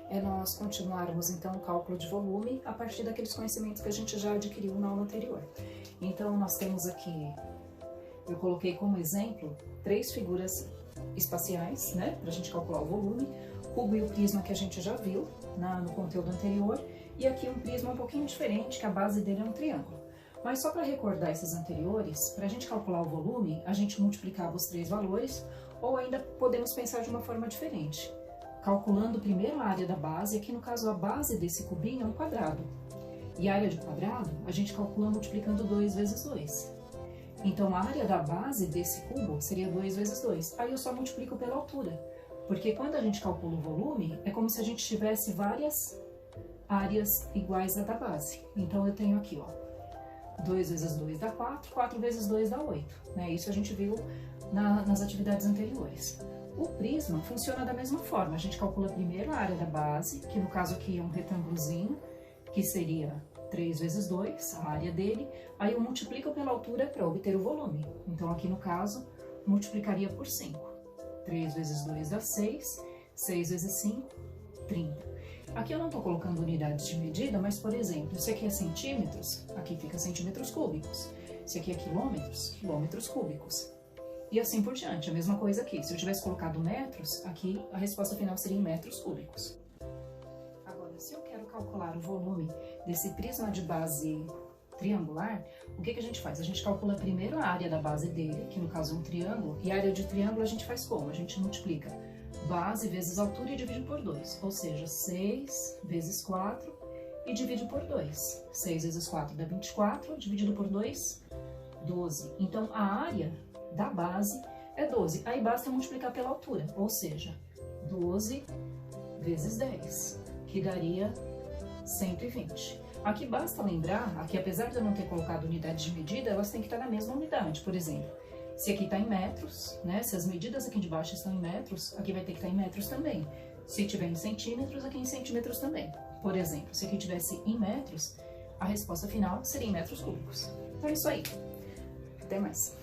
é nós continuarmos, então, o cálculo de volume a partir daqueles conhecimentos que a gente já adquiriu na aula anterior. Então, nós temos aqui, eu coloquei como exemplo, 3 figuras espaciais, né, para a gente calcular o volume, o cubo e o prisma que a gente já viu no conteúdo anterior, e aqui um prisma um pouquinho diferente, que a base dele é um triângulo. Mas só para recordar esses anteriores, para a gente calcular o volume, a gente multiplicava os 3 valores, ou ainda podemos pensar de uma forma diferente, calculando primeiro a área da base, aqui no caso a base desse cubinho é um quadrado, e a área de quadrado a gente calcula multiplicando 2 vezes 2. Então a área da base desse cubo seria 2 vezes 2, aí eu só multiplico pela altura, porque quando a gente calcula o volume, é como se a gente tivesse várias áreas iguais à da base. Então eu tenho aqui, ó, 2 vezes 2 dá 4, 4 vezes 2 dá 8, né? Isso a gente viu nas atividades anteriores. O prisma funciona da mesma forma, a gente calcula primeiro a área da base, que no caso aqui é um retângulozinho, que seria 3 vezes 2, a área dele, aí eu multiplico pela altura para obter o volume. Então aqui no caso, multiplicaria por 5. 3 vezes 2 dá 6, 6 vezes 5, 30. Aqui eu não estou colocando unidades de medida, mas, por exemplo, se aqui é centímetros, aqui fica centímetros cúbicos. Se aqui é quilômetros, quilômetros cúbicos. E assim por diante, a mesma coisa aqui. Se eu tivesse colocado metros, aqui a resposta final seria em metros cúbicos. Agora, se eu quero calcular o volume desse prisma de base triangular, o que a gente faz? A gente calcula primeiro a área da base dele, que no caso é um triângulo, e a área de triângulo a gente faz como? A gente multiplica base vezes altura e divide por 2, ou seja, 6 vezes 4 e divide por 2. 6 vezes 4 dá 24, dividido por 2, 12. Então, a área da base é 12. Aí basta multiplicar pela altura, ou seja, 12 vezes 10, que daria 120. Aqui basta lembrar, aqui apesar de eu não ter colocado unidade de medida, elas têm que estar na mesma unidade. Por exemplo, se aqui está em metros, né? Se as medidas aqui de baixo estão em metros, aqui vai ter que estar em metros também. Se tiver em centímetros, aqui em centímetros também. Por exemplo, se aqui tivesse em metros, a resposta final seria em metros cúbicos. Então é isso aí. Até mais.